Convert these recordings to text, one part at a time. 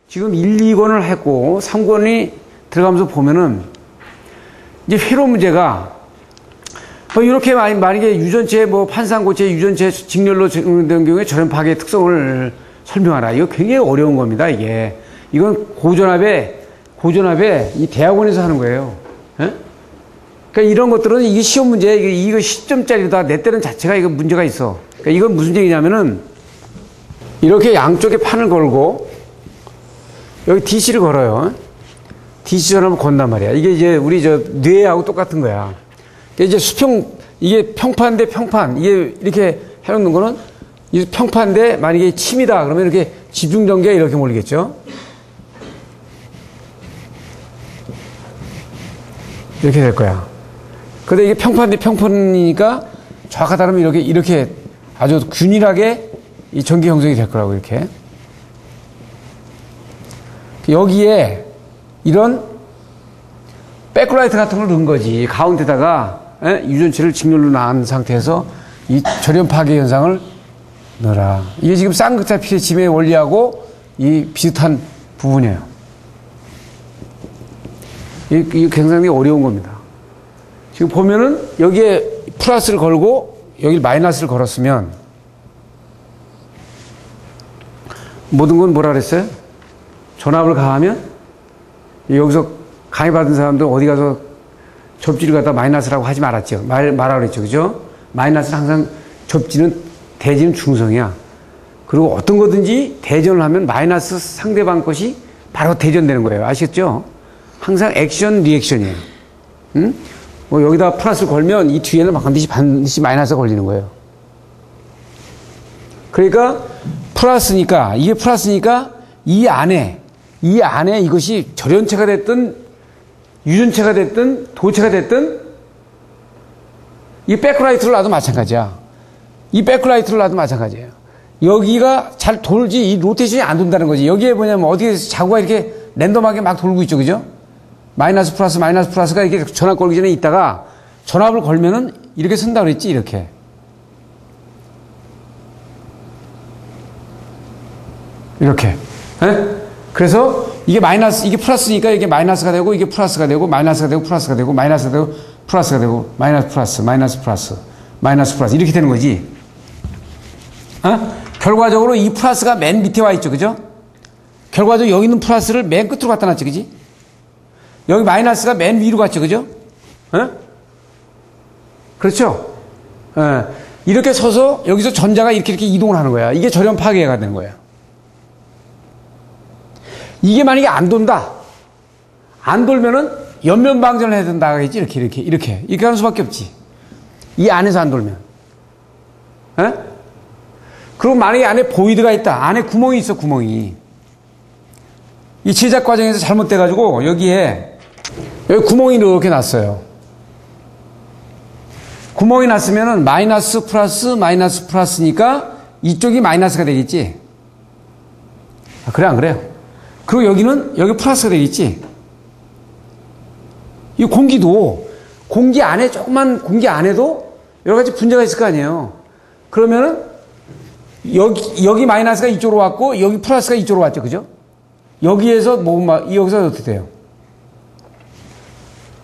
지금 1, 2권을 했고 3권이 들어가면서 보면은 이제 회로 문제가 뭐 이렇게 만약에 유전체 뭐 판상고체 유전체 직렬로 된 경우에 저런 파괴의 특성을 설명하라. 이거 굉장히 어려운 겁니다. 이건 고전압에 이 대학원에서 하는 거예요. 예? 그러니까 이런 것들은 이게 시험 문제, 이거 10점짜리다 냈다는 자체가 이거 문제가 있어. 그러니까 이건 무슨 얘기냐면은 이렇게 양쪽에 판을 걸고 여기 DC를 걸어요. DC 전압을 건단 말이야. 이게 이제 우리 뇌하고 똑같은 거야. 이게 이제 이게 평판 대 평판, 이게 이렇게 해놓는 거는 이 평판대 만약에 침이다 그러면 이렇게 집중 전개가 이렇게 몰리겠죠. 이렇게 될 거야. 근데 이게 평판 대 평판이니까 정확하다 그러면 이렇게 아주 균일하게 이 전기 형성이 될 거라고 이렇게. 여기에 이런 백라이트 같은 걸 넣은 거지. 가운데다가 유전체를 직렬로 낳은 상태에서 이 절연 파괴 현상을 넣어라. 이게 지금 쌍극자필의 짐의 원리하고 이 비슷한 부분이에요. 이게 굉장히 어려운 겁니다. 지금 보면은 여기에 플러스를 걸고 여기 마이너스를 걸었으면 모든 건 뭐라 그랬어요? 전압을 가하면 여기서 강의받은 사람들 어디 가서 접지를 갖다 마이너스라고 하지 말았죠. 말하라 그랬죠. 그죠? 마이너스는 항상 대지는 중성이야. 그리고 어떤 거든지 대전을 하면 마이너스 상대방 것이 바로 대전되는 거예요. 아시겠죠? 항상 액션, 리액션이에요. 응? 뭐 여기다 플러스를 걸면 이 뒤에는 반드시 마이너스가 걸리는 거예요. 그러니까 이게 플러스니까 이 안에 이것이 절연체가 됐든 유전체가 됐든 도체가 됐든 이 백라이트를 놔도 마찬가지야. 여기가 잘 돌지 이 로테이션이 안 돈다는 거지. 여기에 뭐냐면 어디에 자구가 이렇게 랜덤하게 막 돌고 있죠. 그죠? 마이너스 플러스가 이렇게 전압 걸기 전에 있다가 전압을 걸면은 이렇게 쓴다 그랬지. 이렇게. 에? 그래서 이게 플러스니까 이게 마이너스가 되고 이게 플러스가 되고 마이너스가 되고 플러스가 되고 마이너스가 되고 플러스가 되고 마이너스 플러스 이렇게 되는 거지. 결과적으로 이 플러스가 맨 밑에 와 있죠. 그죠? 결과적으로 여기 있는 플러스를 맨 끝으로 갖다 놨죠. 그지? 여기 마이너스가 맨 위로 갔죠. 그죠? 그렇죠? 이렇게 서서 여기서 전자가 이렇게 이동을 하는 거야. 이게 절연 파괴가 되는 거야. 이게 만약에 안 돈다. 안 돌면은 옆면 방전을 해야 된다. 하겠지. 이렇게 하는 수밖에 없지. 이 안에서 안 돌면. 그리고 만약에 안에 보이드가 있다. 안에 구멍이 있어, 구멍이. 이 제작 과정에서 잘못돼가지고 여기 구멍이 이렇게 났어요. 구멍이 났으면은 마이너스 플러스니까 이쪽이 마이너스가 되겠지. 그래, 안 그래요? 그리고 여기 플러스가 되겠지. 이 공기 안에 조그만 공기 안에도 여러 가지 분자가 있을 거 아니에요. 그러면은 여기 마이너스가 이쪽으로 왔고 여기 플러스가 이쪽으로 왔죠. 그죠? 여기서 어떻게 돼요?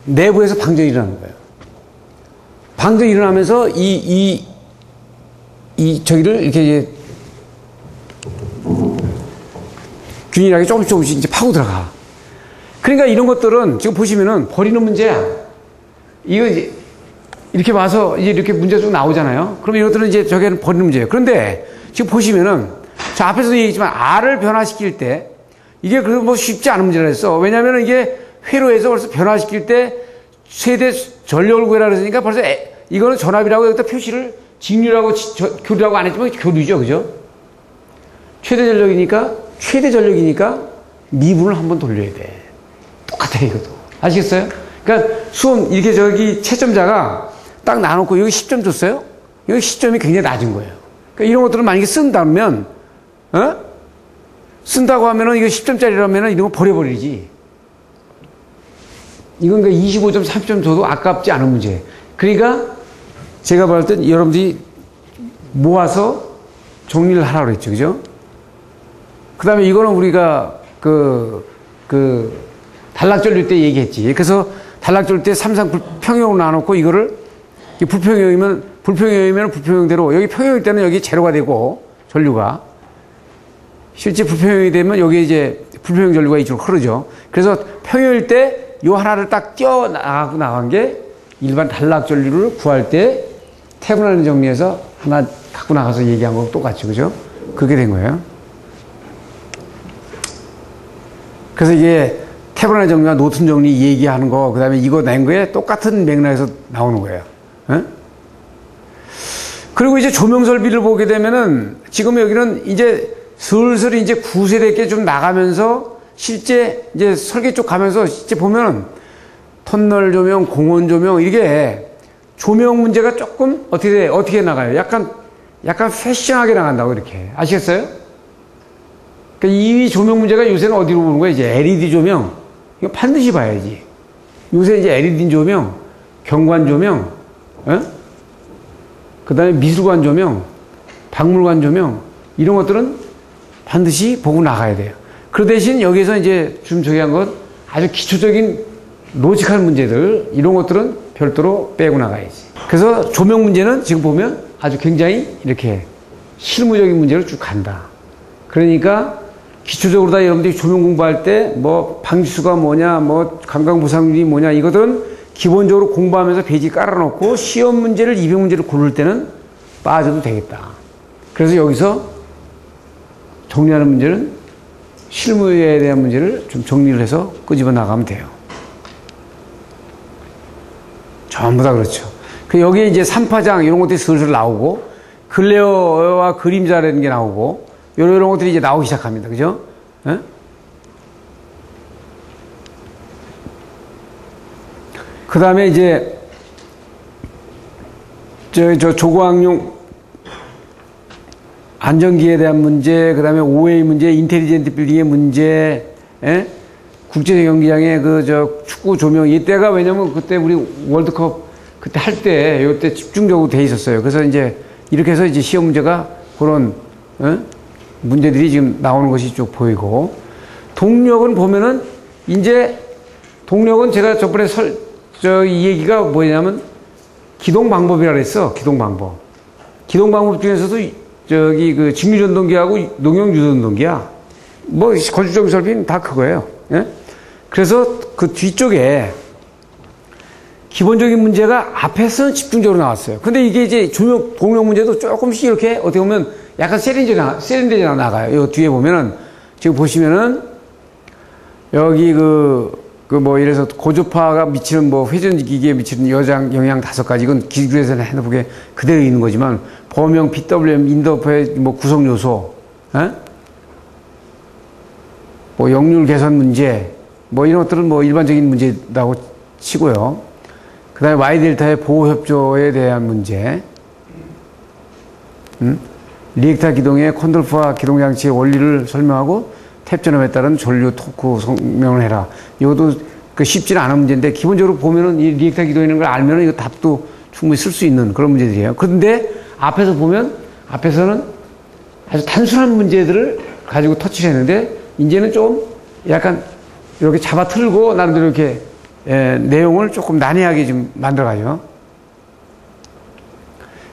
내부에서 방전이 일어나는 거예요. 방전이 일어나면서 저기를 이렇게 균일하게 조금씩 이제 파고 들어가. 그러니까 이런 것들은 지금 보시면은 버리는 문제야. 이거 이렇게 와서 이제 이렇게 문제가 쭉 나오잖아요. 그럼 이것들은 이제 저게는 버리는 문제예요. 그런데 지금 보시면은 저 앞에서도 얘기했지만 R을 변화시킬 때 이게 뭐 쉽지 않은 문제라 했어. 왜냐면은 이게 회로에서 벌써 변화시킬 때 최대 전력을 구해라 그랬으니까 벌써 이거는 전압이라고 여기다 표시를 직류라고 교류라고 안 했지만 교류죠. 그죠? 최대 전력이니까 미분을 한번 돌려야 돼. 똑같아, 이것도. 아시겠어요? 그러니까 수험, 이렇게 채점자가 딱 나눠놓고 여기 10점 줬어요? 여기 10점이 굉장히 낮은 거예요. 그러니까 이런 것들을 만약에 쓴다면, 쓴다고 하면은 이거 10점짜리라면은 이런 거 버려버리지. 이건 그러니까 25점, 30점 줘도 아깝지 않은 문제. 그러니까 제가 봤을 땐 여러분들이 모아서 정리를 하라고 그랬죠. 그죠? 그 다음에 이거는 우리가 단락전류 때 얘기했지. 그래서 단락전류 때 삼상평형으로 나눠놓고 이거를 불평형이면 불평형대로 여기 평형일 때는 여기 제로가 되고 전류가 실제 불평형이 되면 여기 이제 불평형 전류가 이쪽으로 흐르죠. 그래서 평형일 때 요 하나를 딱 띄어 나간 게 일반 단락 전류를 구할 때 태분하는 정리해서 하나 갖고 나가서 얘기한 거랑 똑같죠. 그죠? 그렇게 된 거예요. 그래서 이게 태분하는 정리와 노튼 정리 얘기하는 거, 그 다음에 이거 낸 거에 똑같은 맥락에서 나오는 거예요. 에? 그리고 이제 조명 설비를 보게 되면은 지금 여기는 이제 슬슬 이제 구세대께 좀 나가면서 실제 이제 설계 쪽 가면서 실제 보면은 터널 조명, 공원 조명 이게 조명 문제가 조금 어떻게 나가요? 약간 패션하게 나간다고 이렇게 아시겠어요? 그러니까 이 조명 문제가 요새는 어디로 보는 거예요? 이제 LED 조명 이거 반드시 봐야지. 요새 이제 LED 조명, 경관 조명, 그 다음에 미술관 조명, 박물관 조명 이런 것들은 반드시 보고 나가야 돼요. 그 대신 여기서 이제 좀 저기한 건 아주 기초적인 로직한 문제들 이런 것들은 별도로 빼고 나가야지. 그래서 조명 문제는 지금 보면 아주 굉장히 이렇게 실무적인 문제로 쭉 간다. 그러니까 기초적으로 다 여러분들이 조명 공부할 때 뭐 방지수가 뭐냐, 뭐 관광보상률이 뭐냐 이것들은 기본적으로 공부하면서 페이지 깔아놓고 시험 문제를 200문제를 고를 때는 빠져도 되겠다. 그래서 여기서 정리하는 문제는 실무에 대한 문제를 좀 정리를 해서 끄집어 나가면 돼요. 전부 다 그렇죠. 여기에 이제 3파장 이런 것들이 슬슬 나오고 글레어와 그림자라는 게 나오고 이런 것들이 이제 나오기 시작합니다. 그죠? 에? 그 다음에 이제 저 조광용 안전기에 대한 문제, 그 다음에 OA 문제, 인텔리젠트 빌딩의 문제, 국제적 경기장의 축구 조명, 이때가 왜냐면 그때 우리 월드컵 그때 할 때, 이때 집중적으로 돼 있었어요. 그래서 이제 이렇게 해서 이제 시험 문제가 그런, 문제들이 지금 나오는 것이 쭉 보이고, 동력은 보면은 이제 동력은 제가 저번에 이 얘기가 뭐냐면 기동 방법이라 그랬어. 기동 방법. 기동 방법 중에서도 직류전동기하고 농용 유전동기야. 뭐 건축적 설비는 다 그거예요. 예? 그래서 그 뒤쪽에 기본적인 문제가 앞에서는 집중적으로 나왔어요. 근데 이게 이제 동력 문제도 조금씩 이렇게 어떻게 보면 약간 세련되게 나가요. 요 뒤에 보면은 지금 보시면은 여기 뭐 이래서 고주파가 미치는 뭐 회전기기에 미치는 영향 5가지 이건 기술에서는 핸드북에 그대로 있는 거지만 범용 PWM 인터페 뭐 구성 요소, 뭐 역률 개선 문제, 뭐 이런 것들은 뭐 일반적인 문제라고 치고요. 그 다음에 Y 델타의 보호 협조에 대한 문제, 리액터 기동의 컨트롤프와 기동 장치의 원리를 설명하고 탭전압에 따른 전류 토크 설명을 해라. 이것도 쉽지는 않은 문제인데 기본적으로 보면은 이 리액터 기동이라는 걸 알면은 이거 답도 충분히 쓸 수 있는 그런 문제들이에요. 그런데 앞에서 보면 앞에서는 아주 단순한 문제들을 가지고 터치를 했는데 이제는 좀 약간 이렇게 잡아 틀고 나름대로 이렇게 내용을 조금 난해하게 좀 만들어가죠.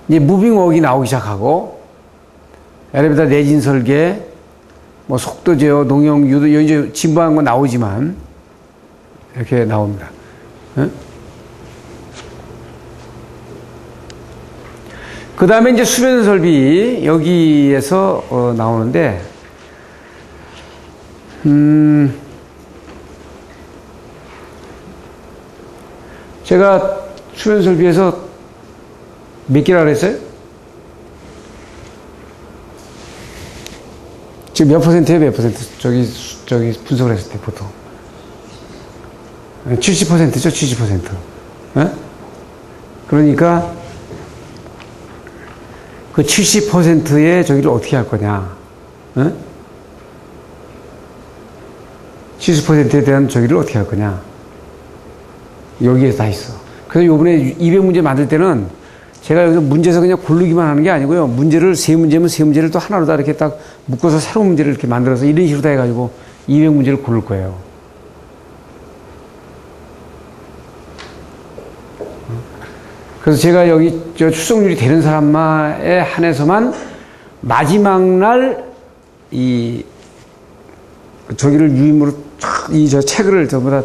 이제 무빙웍이 나오기 시작하고 엘리베이터 내진 설계, 뭐 속도 제어, 농용 유도 이제 진부한 건 나오지만 이렇게 나옵니다. 그 다음에 이제 수변 설비 여기에서 나오는데 제가 수변 설비에서 몇 개라 그랬어요? 지금 몇 퍼센트예요? 몇 퍼센트? 저기 분석을 했을 때 보통 70%죠? 70%. 그러니까 그 70%의 저기를 어떻게 할 거냐? 70%에 대한 저기를 어떻게 할 거냐? 여기에 다 있어. 그래서 요번에 200문제 만들 때는 제가 여기서 문제에서 그냥 고르기만 하는 게 아니고요. 문제를 세 문제면 세 문제를 또 하나로 다 이렇게 딱 묶어서 새로운 문제를 이렇게 만들어서 이런 식으로 다 해가지고 200문제를 고를 거예요. 그래서 제가 여기 출석률이 되는 사람에 한해서만 마지막 날 저기를 유임으로 저 책을 전부 다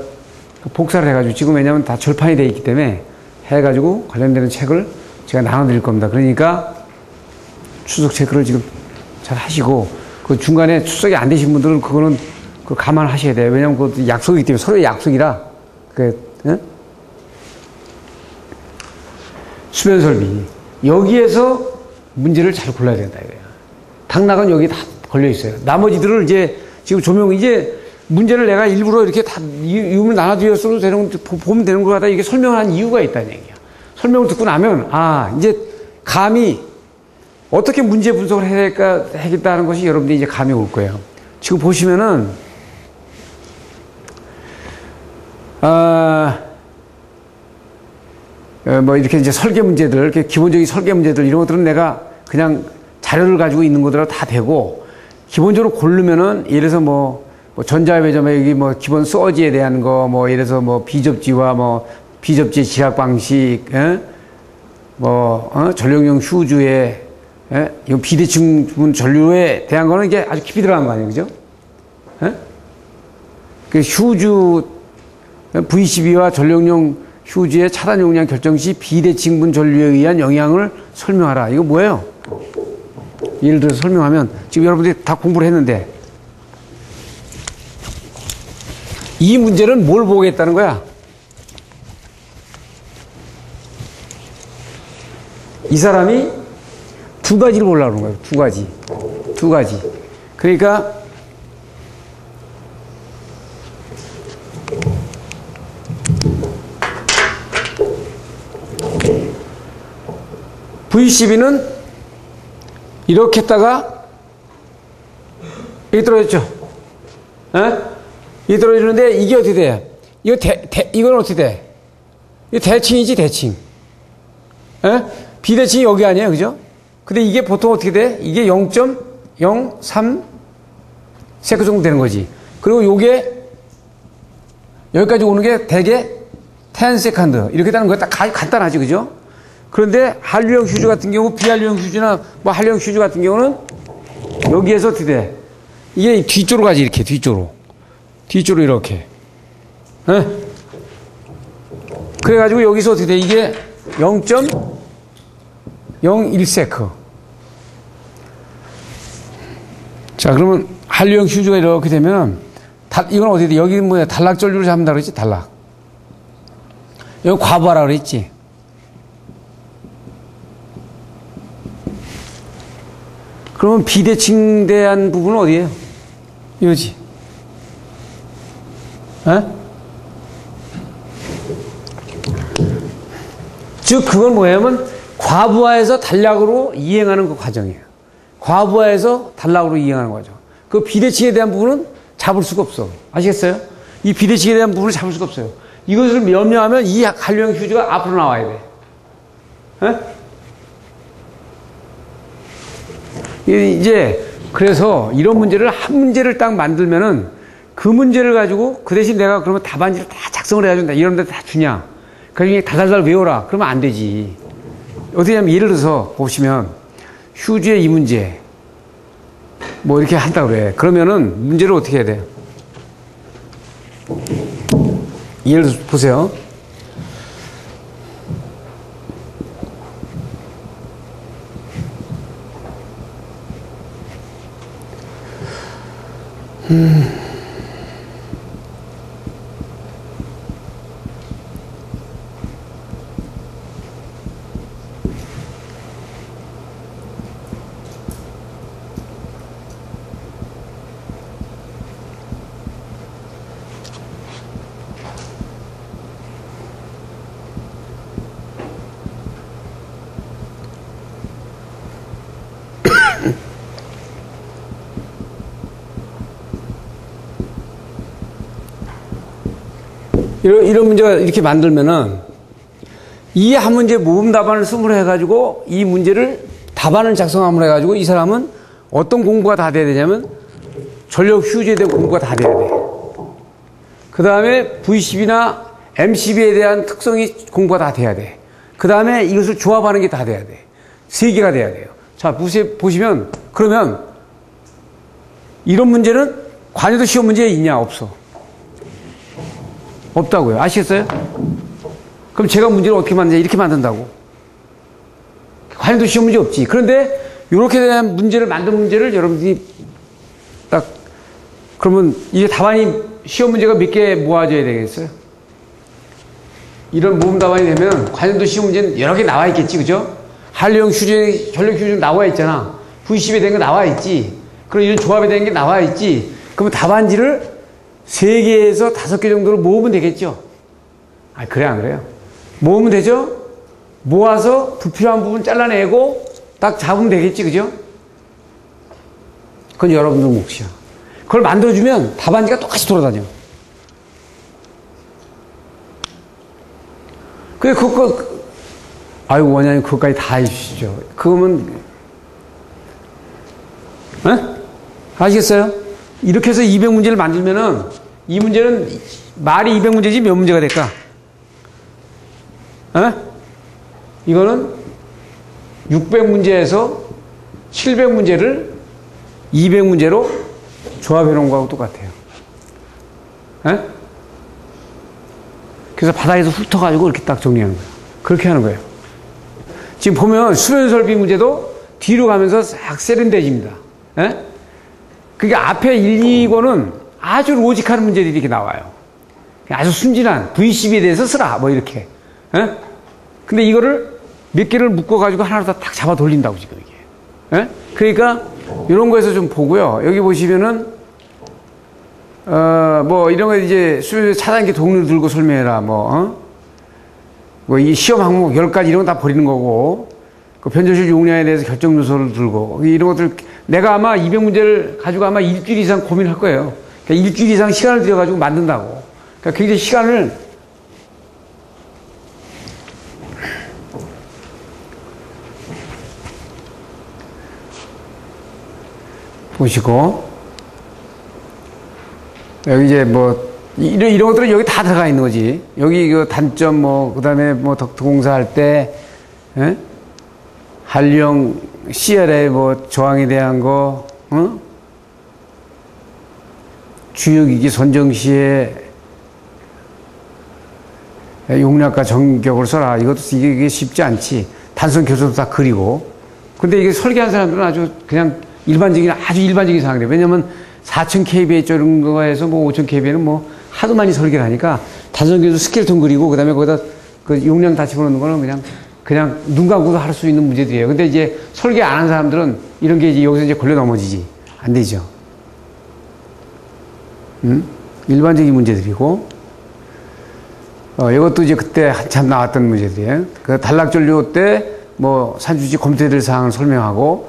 복사를 해가지고 지금 왜냐면 다 절판이 되어 있기 때문에 해가지고 관련되는 책을 제가 나눠드릴 겁니다. 그러니까 출석 체크를 지금 잘 하시고 그 중간에 출석이 안 되신 분들은 그거는 감안하셔야 돼요. 왜냐면 그것도 약속이기 때문에 서로의 약속이라 수변 설비 여기에서 문제를 잘 골라야 된다 이거예요. 당락은 여기 다 걸려 있어요. 나머지들을 이제 지금 조명 이제 문제를 내가 일부러 이렇게 다 이음을 나눠드렸어도 되는 보면 되는 거 같다. 이게 설명을 한 이유가 있다는 얘기야. 설명을 듣고 나면 이제 감이 어떻게 문제 분석을 해야 될까 하겠다는 것이 여러분들이 이제 감이 올 거예요. 지금 보시면은 뭐 이렇게 이제 설계 문제들, 이렇게 기본적인 설계 문제들 이런 것들은 내가 그냥 자료를 가지고 있는 것들은 다 되고 기본적으로 고르면은 예를 들어서 뭐 전자외점에 여기 뭐 기본 서지에 대한 거 뭐 예를 들어서 뭐 비접지와 뭐 비접지 지각 방식, 전력용 휴주에 이 비대칭 부분 전류에 대한 거는 이게 아주 깊이 들어간 거 아니에요, 그죠? 그 휴주 V12와 전력용 휴지의 차단 용량 결정 시 비대칭분 전류에 의한 영향을 설명하라. 이거 뭐예요? 예를 들어서 설명하면 지금 여러분들이 다 공부를 했는데 이 문제는 뭘 보겠다는 거야? 이 사람이 두 가지를 보려고 그러는 거예요. 두 가지. 그러니까 V12는 이렇게 했다가 여기 떨어졌죠? 이게 떨어지는데 이게 어떻게 돼? 이건 어떻게 돼? 이거 대칭이지, 대칭. 비대칭이 여기 아니에요, 그죠? 근데 이게 보통 어떻게 돼? 이게 0.03 세크 정도 되는 거지. 그리고 요게 여기까지 오는 게 대개 10 세컨드 이렇게 되는 거 딱 간단하지, 그죠? 그런데 한류형 휴즈 같은 경우, 비한류형 휴즈나 뭐 한류형 휴즈 같은 경우는 여기에서 어떻게 돼? 이게 뒤쪽으로 가지, 이렇게 뒤쪽으로 이렇게. 그래가지고 여기서 어떻게 돼? 이게 0.01세크. 자, 그러면 한류형 휴즈가 이렇게 되면 이건 어떻게 돼? 여기 뭐야? 단락 전류를 잡는다 그랬지? 단락. 여기 과부하라 그랬지? 그러면 비대칭대한 부분은 어디예요? 이거지. 즉 그건 뭐냐면 과부하에서 단락으로 이행하는 그 과정이에요. 과부하에서 단락으로 이행하는 과정. 그 비대칭에 대한 부분은 잡을 수가 없어. 아시겠어요? 이 비대칭에 대한 부분을 잡을 수가 없어요. 이것을 명령하면 이 한류형 휴즈가 앞으로 나와야 돼. 이제 그래서 이런 문제를 한 문제를 딱 만들면은 그 문제를 가지고 그 대신 내가 그러면 답안지를 다 작성을 해가지고 이런 데 다 주냐. 그냥 달달달 외워라. 그러면 안 되지. 어떻게 하면 예를 들어서 보시면 휴지의 이 문제 뭐 이렇게 한다고 그래. 그러면은 문제를 어떻게 해야 돼요? 예를 들어서 보세요. 이런 문제가 이렇게 만들면은 이 한 문제 모음 답안을 쓰므로 해가지고 이 문제를 답안을 작성함으로 해가지고 이 사람은 어떤 공부가 다 돼야 되냐면 전력 휴지에 대한 공부가 다 돼야 돼. 그 다음에 V10이나 M12에 대한 특성이 공부가 다 돼야 돼. 그 다음에 이것을 조합하는 게 다 돼야 돼. 세 개가 돼야 돼요. 자, 보시면, 그러면 이런 문제는 관여도 시험 문제에 있냐? 없어. 없다고요. 아시겠어요? 그럼 제가 문제를 어떻게 만드냐? 이렇게 만든다고. 관여도 시험 문제 없지. 그런데 이렇게 대한 문제를 만든 문제를 여러분들이 딱 그러면 이게 답안이 시험 문제가 몇 개 모아져야 되겠어요? 이런 모음 답안이 되면 관여도 시험 문제는 여러 개 나와 있겠지, 그죠? 한류형 휴지, 전력 휴지 나와 있잖아. V10에 대한 게 나와 있지. 그럼 이런 조합에 대한 게 나와 있지. 그러면 답안지를 3개에서 5개 정도로 모으면 되겠죠? 아, 그래, 안 그래요? 모으면 되죠? 모아서 불필요한 부분 잘라내고 딱 잡으면 되겠지, 그죠? 그건 여러분들 몫이야. 그걸 만들어주면 답안지가 똑같이 돌아다녀. 그래, 아이고, 원장님, 그것까지 다 해주시죠. 그거면, 에? 아시겠어요? 이렇게 해서 200문제를 만들면은, 이 문제는 말이 200문제지 몇 문제가 될까? 에? 이거는 600문제에서 700문제를 200문제로 조합해 놓은 거하고 똑같아요. 에? 그래서 바닥에서 훑어가지고 이렇게 딱 정리하는 거예요. 그렇게 하는 거예요. 지금 보면 수면설비 문제도 뒤로 가면서 싹 세련돼집니다. 에? 그러니까 앞에 1, 2권은 아주 로직한 문제들이 이렇게 나와요. 아주 순진한 V12에 대해서 쓰라 뭐 이렇게. 에? 근데 이거를 몇 개를 묶어가지고 하나로 다 딱 잡아 돌린다고 지금 이게. 에? 그러니까 이런 거에서 좀 보고요. 여기 보시면은 뭐 이런 거 이제 수면 차단기 동료 들고 설명해라 뭐 이 시험 항목 10가지 이런 거 다 버리는 거고, 그 변조실 용량에 대해서 결정 요소를 들고, 이런 것들, 내가 아마 200문제를 가지고 아마 일주일 이상 고민할 거예요. 그러니까 일주일 이상 시간을 들여가지고 만든다고. 그러니까 굉장히 시간을, 보시고, 여기 이제 뭐, 이런 것들은 여기 다 들어가 있는 거지. 여기 그 단점 그 다음에 뭐 덕트공사 할 때, 한류형 CLA 뭐 저항에 대한 거, 주요기기 선정 시에 용량과 정격을 써라. 이게 쉽지 않지. 단선 교수도 다 그리고. 근데 이게 설계한 사람들은 아주 그냥 아주 일반적인 상황이에요. 왜냐면 4000kVA 이런 거에서 뭐 5000kVA는 뭐 하도 많이 설계를 하니까 단선교수 스켈레톤 그리고 그다음에 거기다 그 용량 다 집어넣는 거는 그냥 눈 감고도 할 수 있는 문제들이에요. 근데 이제 설계 안 한 사람들은 이런 게 이제 여기서 이제 걸려 넘어지지. 안 되죠. 일반적인 문제들이고, 이것도 이제 그때 한참 나왔던 문제들이에요. 그 단락전류 때 뭐 산주지 검토해야 될 사항을 설명하고,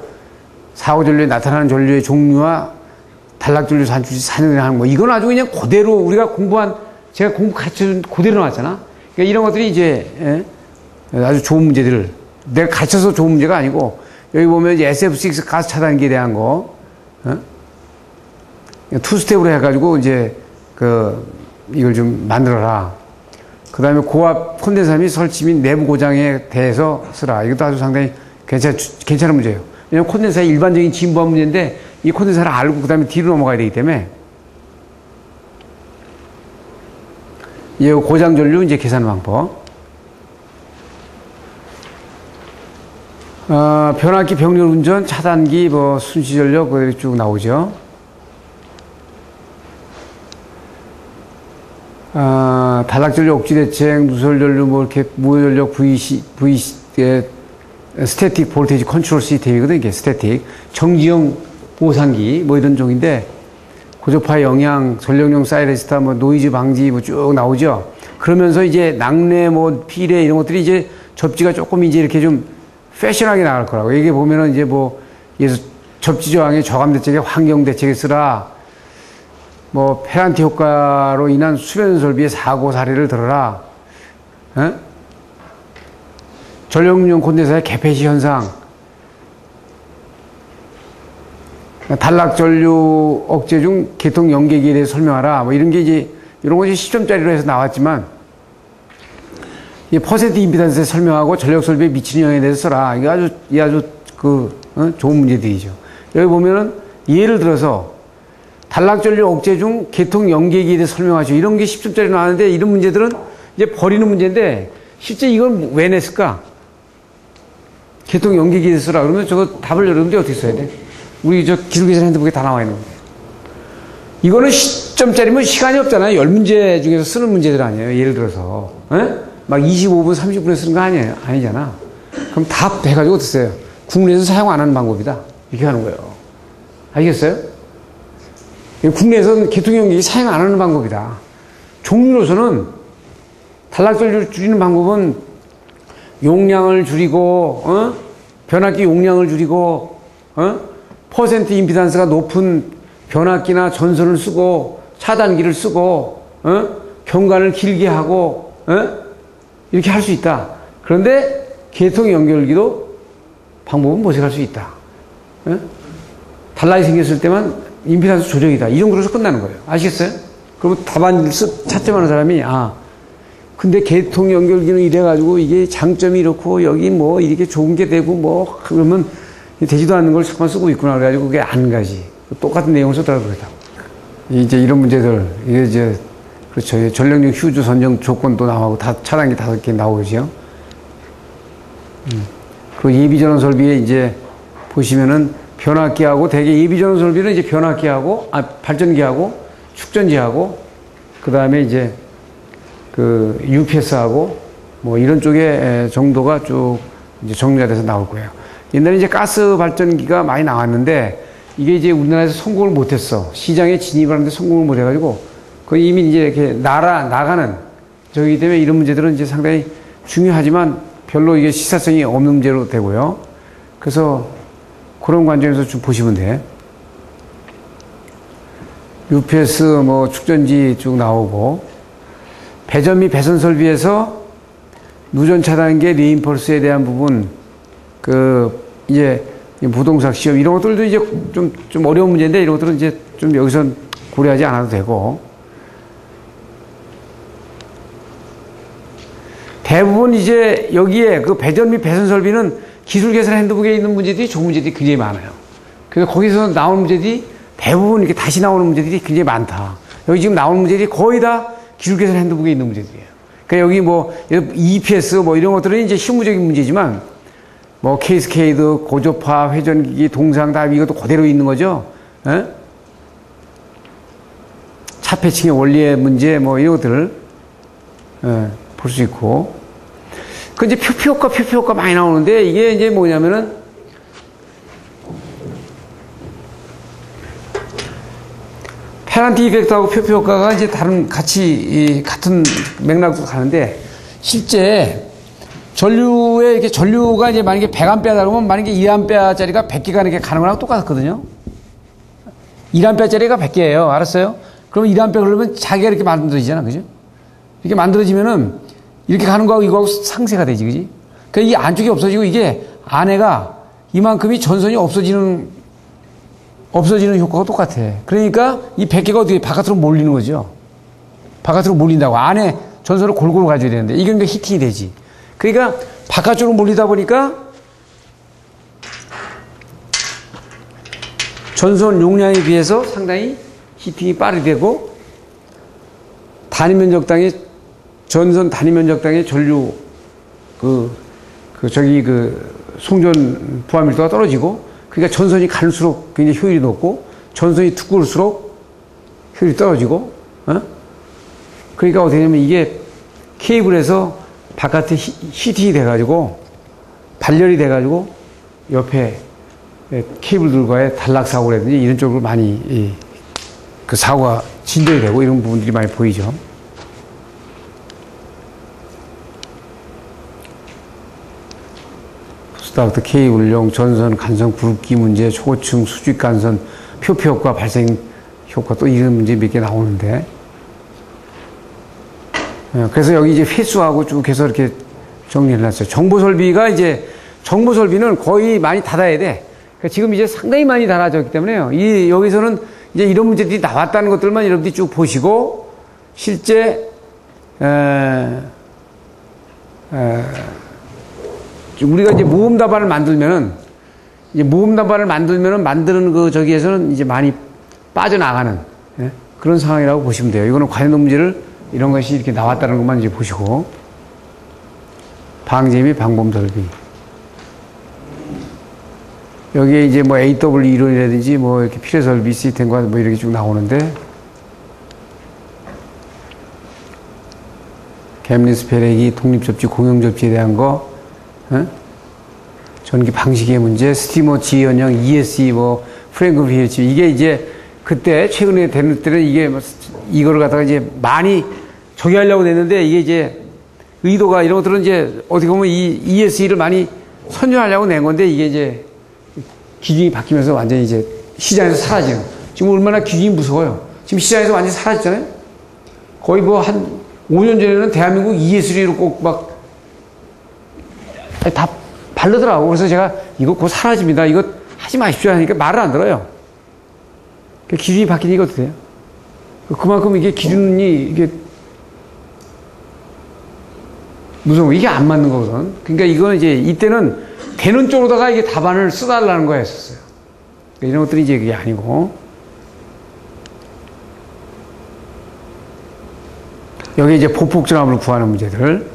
사고전류에 나타나는 전류의 종류와 단락전류 산주지 산연을 하는 거, 이건 아주 그냥 그대로 우리가 제가 공부 가르쳐준 그대로 나왔잖아. 그러니까 이런 것들이 이제, 아주 좋은 문제들을, 내가 가르쳐서 좋은 문제가 아니고, 여기 보면 이제 SF6 가스 차단기에 대한 거, 투스텝으로 해가지고 이제, 이걸 좀 만들어라. 그 다음에 고압 콘덴사 및 설치 및 내부 고장에 대해서 쓰라. 이것도 아주 상당히 괜찮은 문제예요. 왜냐면 콘덴사의 일반적인 진부한 문제인데, 이 콘덴사를 알고 그 다음에 뒤로 넘어가야 되기 때문에, 이 고장 전류 이제 계산 방법. 변압기 병렬 운전, 차단기, 뭐 순시 전력 그대로 쭉 나오죠. 단락 전류 억지 대책, 누설 전류 뭐 이렇게 무효 전력 스태틱 볼테이지 컨트롤 시스템이거든. 이게 스태틱 정지형 보상기 뭐 이런 종인데, 고적파 영향, 전력용 사이레스타, 뭐 노이즈 방지 뭐 쭉 나오죠. 그러면서 이제 낙뢰, 뭐 피레 이런 것들이 이제 접지가 조금 이제 이렇게 좀 패션하게 나갈 거라고. 여기 보면은 이제 뭐 접지 저항의 저감 대책에 환경 대책에 쓰라. 뭐 페란티 효과로 인한 수변 설비의 사고 사례를 들어라. 전력용 콘덴사의 개폐시 현상. 단락 전류 억제 중 계통 연계기에 대해서 설명하라. 뭐 이런 게 이제, 이런 것이 10점짜리로 해서 나왔지만, 이 퍼센트 임피던스에 설명하고 전력 설비에 미치는 영향에 대해서 써라. 이게 아주 좋은 문제들이죠. 여기 보면은 예를 들어서 단락 전류 억제 중 계통 연계기에 대해서 설명하죠. 이런 게 10점짜리 나왔는데 이런 문제들은 이제 버리는 문제인데 실제 이건 왜 냈을까? 계통 연계기에 대해서 써라. 그러면 저거 답을 여러분들이 어떻게 써야 돼? 우리 저 기술계산 핸드북에 다 나와 있는 거예요. 이거는 10점짜리면 시간이 없잖아요. 10문제 중에서 쓰는 문제들 아니에요. 예를 들어서. 막 25분, 30분에 쓰는 거 아니잖아. 그럼 답 해가지고 어떻게 써요? 국내에서 사용 안 하는 방법이다. 이렇게 하는 거예요. 알겠어요? 국내에서는 계통연계기 사용 안 하는 방법이다. 종류로서는 단락전류를 줄이는 방법은 용량을 줄이고, 변압기 용량을 줄이고, 퍼센트 임피던스가 높은 변압기나 전선을 쓰고, 차단기를 쓰고, 경관을 길게 하고, 이렇게 할 수 있다. 그런데 계통 연결기도 방법은 모색할 수 있다. 단락이 생겼을 때만 임피던스 조정이다. 이 정도로서 끝나는 거예요. 아시겠어요? 그러면 답안 찾점하는 사람이, 근데 계통 연결기는 이래가지고 이게 장점이 이렇고 여기 뭐 이렇게 좋은 게 되고 뭐 그러면 되지도 않는 걸 잠깐 쓰고 있구나. 그래가지고 그게 안 가지. 똑같은 내용을 쓰더라고 그러다. 이제 이런 문제들, 이게 이제 그렇죠. 전력용 휴즈 선정 조건도 나오고 다 차단기 5개 나오죠. 그리고 예비전원 설비에 이제 보시면은 변압기하고 대개 예비전원 설비는 이제 변압기하고 발전기하고 축전지하고 그 다음에 이제 그 UPS하고 뭐 이런 쪽에 정도가 쭉 이제 정리가 돼서 나올 거예요. 옛날에 이제 가스 발전기가 많이 나왔는데 이게 이제 우리나라에서 성공을 못했어. 시장에 진입을 하는데 성공을 못해가지고 그 이미 이제 이렇게 나가는 저기 때문에 이런 문제들은 이제 상당히 중요하지만 별로 이게 시사성이 없는 문제로 되고요. 그래서 그런 관점에서 좀 보시면 돼. UPS 뭐 축전지 쭉 나오고 배전 및 배선 설비에서 누전 차단계 레인펄스에 대한 부분 이제 무동삭 시험 이런 것들도 이제 좀 어려운 문제인데 이런 것들은 이제 좀 여기서 고려하지 않아도 되고 대부분 이제 여기에 그 배전 및 배선 설비는 기술 계산 핸드북에 있는 문제들이 좋은 문제들이 굉장히 많아요. 그래서 거기서 나오는 문제들이 대부분 이렇게 다시 나오는 문제들이 굉장히 많다. 여기 지금 나오는 문제들이 거의 다 기술 계산 핸드북에 있는 문제들이에요. 그러니까 여기 뭐 EPS 뭐 이런 것들은 이제 실무적인 문제지만 뭐 케이스케이드, 고조파, 회전기기, 동상 다 이것도 그대로 있는 거죠. 차 패칭의 원리의 문제 뭐 이런 것들을 볼 수 있고. 그 이제 표피효과 많이 나오는데 이게 이제 뭐냐면은 페널티 이펙트하고 표피효과가 이제 같은 맥락으로 가는데 실제 전류에 이렇게 전류가 이제 만약에 100A다 그러면 만약에 2A짜리가 100개가 이렇게 가는 거랑 똑같거든요. 1A짜리가 100개예요. 알았어요? 그럼 1A 그러면 자기가 이렇게 만들어지잖아. 그죠? 이렇게 만들어지면은 이렇게 가는 거하고 이거하고 상쇄가 되지, 그지? 그러니까 이 안쪽이 없어지고 이게 안에가 이만큼이 전선이 없어지는 효과가 똑같아. 그러니까 이 100개가 어떻게 바깥으로 몰리는 거죠. 바깥으로 몰린다고. 안에 전선을 골고루 가져야 되는데 이게 그러니까 히팅이 되지. 그러니까 바깥쪽으로 몰리다 보니까 전선 용량에 비해서 상당히 히팅이 빠르게 되고 전선 단위 면적당의 전류 송전 부하 밀도가 떨어지고 그러니까 전선이 갈수록 굉장히 효율이 높고 전선이 두꺼울수록 효율이 떨어지고 그러니까 어떻게 되냐면 이게 케이블에서 바깥에 히팅이 돼가지고 발열이 돼가지고 옆에 케이블들과의 단락 사고라든지 이런 쪽으로 많이 그 사고가 진동이 되고 이런 부분들이 많이 보이죠. 스타트 케이블용 전선 간선 굵기 문제, 초고층 수직 간선 표피 효과 발생 효과 또 이런 문제 몇 개 나오는데 그래서 여기 이제 횟수하고 쭉 해서 이렇게 정리해 놨어요. 정보 설비는 거의 많이 닫아야 돼. 그러니까 지금 이제 상당히 많이 달라졌기 때문에요. 여기서는 이제 이런 문제들이 나왔다는 것들만 여러분들이 쭉 보시고, 실제, 우리가 이제 모음 답안을 만들면은, 만드는 저기에서는 이제 많이 빠져나가는, 예? 그런 상황이라고 보시면 돼요. 이거는 관련된 문제를 이런 것이 이렇게 나왔다는 것만 이제 보시고, 방제 및 방범 설비. 여기에 이제 뭐 AW 이론이라든지 뭐 이렇게 필요 설비 시스템과 뭐 이렇게 쭉 나오는데, 갬리스 페렉이 독립접지, 공용접지에 대한 거, 전기 방식의 문제, 스티머 지연형, ESE, 뭐, 프랭크 비에치, 이게 이제 그때 최근에 되는 때는 이게 이거를 갖다가 이제 많이 저기 하려고 냈는데 이게 이제 의도가 이런 것들은 이제 어떻게 보면 이 ESE를 많이 선전하려고 낸 건데 이게 이제 기준이 바뀌면서 완전히 이제 시장에서 사라지는. 지금 얼마나 기준이 무서워요. 지금 시장에서 완전히 사라졌잖아요. 거의 뭐 한 5년 전에는 대한민국 ESG로 꼭 막 다 바르더라고. 그래서 제가 이거 곧 사라집니다. 이거 하지 마십시오 하니까 말을 안 들어요. 기준이 바뀌니까 어떻게 돼요? 그만큼 이게 기준이 이게 무서워. 이게 안 맞는 거거든. 그러니까 이거는 이제 이때는 되는 쪽으로다가 이게 답안을 써달라는 거였었어요. 그러니까 이런 것들이 이제 그게 아니고. 여기 이제 보폭정합을 구하는 문제들.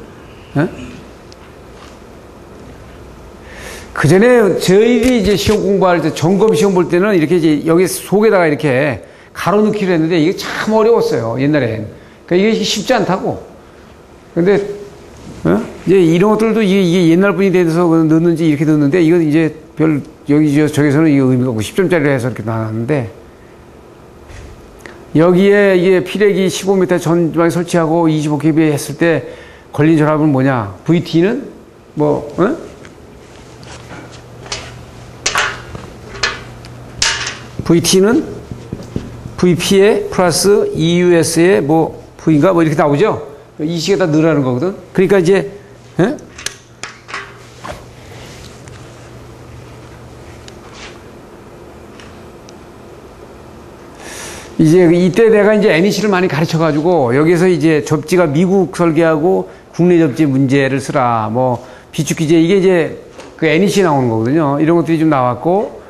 그 전에 저희들이 이제 시험 공부할 때, 점검 시험 볼 때는 이렇게 이제 여기 속에다가 이렇게 가로 넣기를 했는데 이게 참 어려웠어요. 옛날엔. 그러니까 이게 쉽지 않다고. 근데, 이제 이런 것들도 이게 옛날 분이 돼서 넣는지 이렇게 넣는데 이건 이제 여기 저기서는 이게 의미가 없고 10점짜리로 해서 이렇게 나왔는데 여기에 이게 피레기 15m 전방에 설치하고 25kV 했을 때 걸린 전압은 뭐냐? VT는 뭐, VT는 VP에 플러스 EUS에 뭐 V인가 뭐 이렇게 나오죠? 이 식에다 넣으라는 거거든. 그러니까 이제, 이제 이때 내가 이제 NEC를 많이 가르쳐 가지고 여기서 이제 접지가 미국 설계하고 국내 접지 문제를 쓰라. 뭐 비축기제 이게 이제 그 NEC 나오는 거거든요. 이런 것들이 좀 나왔고,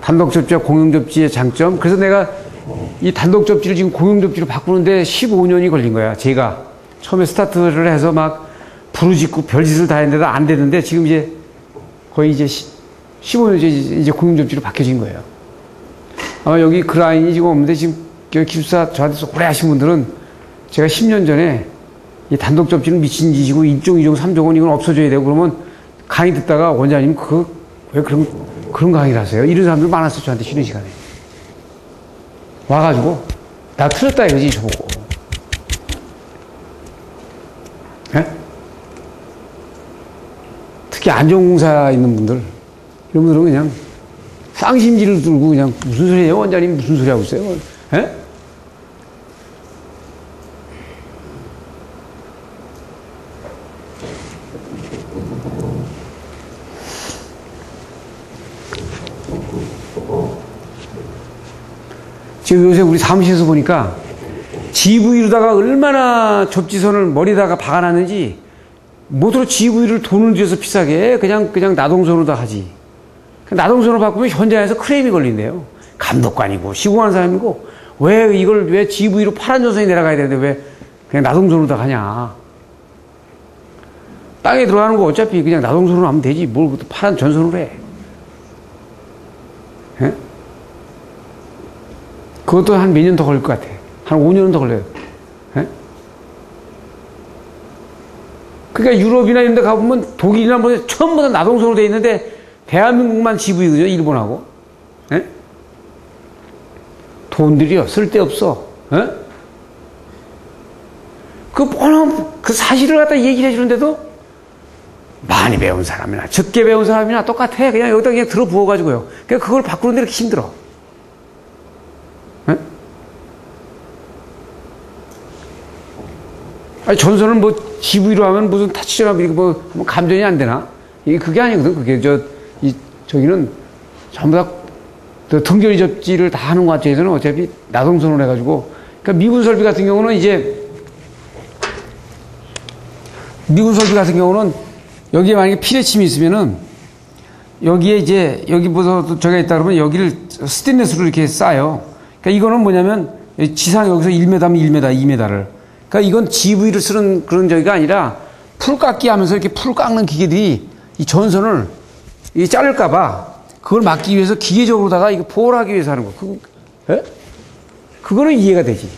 단독 접지와 공용 접지의 장점. 그래서 내가 이 단독 접지를 지금 공용 접지로 바꾸는데 15년이 걸린 거야. 제가 처음에 스타트를 해서 막 부르짖고 별짓을 다 했는데도 안 되는데 지금 이제 거의 이제 15년째 이제 공용 접지로 바뀌어진 거예요. 아마 여기 그 라인이 지금 없는데 지금 여기 기술사 저한테서 오래 하신 분들은 제가 10년 전에 이 단독 접지는 미친 짓이고 1종, 2종, 3종은 이건 없어져야 되고 그러면 강의 듣다가 원장님 왜 그런 강의를 하세요? 이런 사람들 많았어요. 저한테 쉬는 시간에. 와가지고, 나 틀렸다 이거지, 저보고. 예? 특히 안전공사 있는 분들, 이런 분들은 그냥 쌍심지를 들고 그냥 무슨 소리예요? 원장님 무슨 소리 하고 있어요? 예? 지금 요새 우리 사무실에서 보니까 GV로다가 얼마나 접지선을 머리다가 박아놨는지 모두로 GV를 돈을 들여서 비싸게 그냥 나동선으로 다 하지. 나동선으로 바꾸면 현장에서 크레임이 걸린대요. 감독관이고 시공하는 사람이고 왜 GV로 파란 전선이 내려가야 되는데 왜 그냥 나동선으로 다 가냐. 땅에 들어가는 거 어차피 그냥 나동선으로 하면 되지. 뭘 파란 전선으로 해. 예? 그것도 한 몇 년 더 걸릴 것 같아. 한 5년은 더 걸려요. 예? 그러니까 유럽이나 이런 데 가보면 독일이나 뭐 전부 다 나동선으로 돼 있는데 대한민국만 GV거든요. 일본하고. 예? 돈들이요. 쓸데없어. 예? 그 사실을 갖다 얘기를 해주는데도 많이 배운 사람이나 적게 배운 사람이나 똑같아. 그냥 여기다 그냥 들어 부어가지고요. 그러니까 그걸 바꾸는데 이렇게 힘들어. 아니, 전선을 뭐 GV로 하면 무슨 타치전압 뭐 감전이 안 되나? 이게 그게 아니거든. 그게 저기는 전부 다 등결이 접지를 다 하는 과정에서는 어차피 나동선으로 해가지고, 그러니까 미군 설비 같은 경우는 여기에 만약에 피레침이 있으면은 여기에 이제 여기보다 저기가 있다 그러면 여기를 스테인레스로 이렇게 쌓아요. 그러니까 이거는 뭐냐면 지상 여기서 1m면 1m, 2m를. 그러니까 이건 GV를 쓰는 그런 저기가 아니라 풀 깎기 하면서 이렇게 풀 깎는 기계들이 이 전선을 이 자를까봐 그걸 막기 위해서 기계적으로다가 이거 보호를 하기 위해서 하는 거. 그거는 이해가 되지.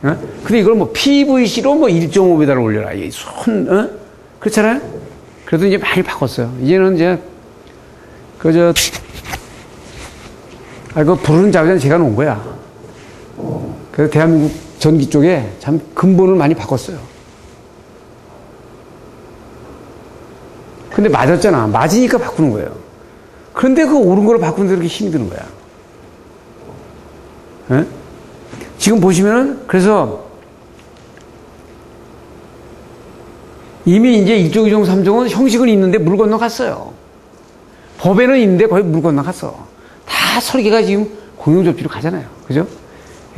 근데 이걸 뭐 PVC로 뭐 1.5m를 올려라. 이 그렇잖아요? 그래도 이제 많이 바꿨어요. 이제는 이제, 그거 부르는 자기는 제가 놓은 거야. 그래서 대한민국 전기 쪽에 참 근본을 많이 바꿨어요. 근데 맞았잖아. 맞으니까 바꾸는 거예요. 그런데 그 옳은 걸 바꾸는데 그렇게 힘이 드는 거야. 에? 지금 보시면은, 그래서, 이미 이제 1종, 2종, 3종은 형식은 있는데 물 건너갔어요. 법에는 있는데 거의 물 건너갔어. 다 설계가 지금 공용접지로 가잖아요. 그죠?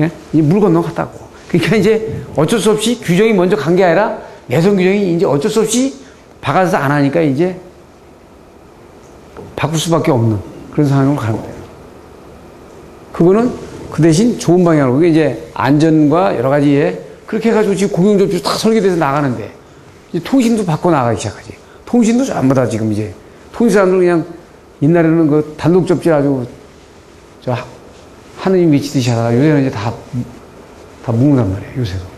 예? 이제 물 건너갔다고. 그러니까 이제 어쩔 수 없이 규정이 먼저 간 게 아니라 내선 규정이 이제 어쩔 수 없이 박아서 안 하니까 이제 바꿀 수밖에 없는 그런 상황으로 가는 거예요. 그거는 그 대신 좋은 방향으로. 그게 이제 안전과 여러 가지에 그렇게 해가지고 지금 공용접지로 다 설계돼서 나가는데 이제 통신도 바꿔 나가기 시작하지. 통신도 전부 다 지금 이제 통신 사람들 그냥 옛날에는 그 단독 접지 아주 하느님 미치듯이 하다가 요새는 이제 다 묶는단 말이에요. 요새도.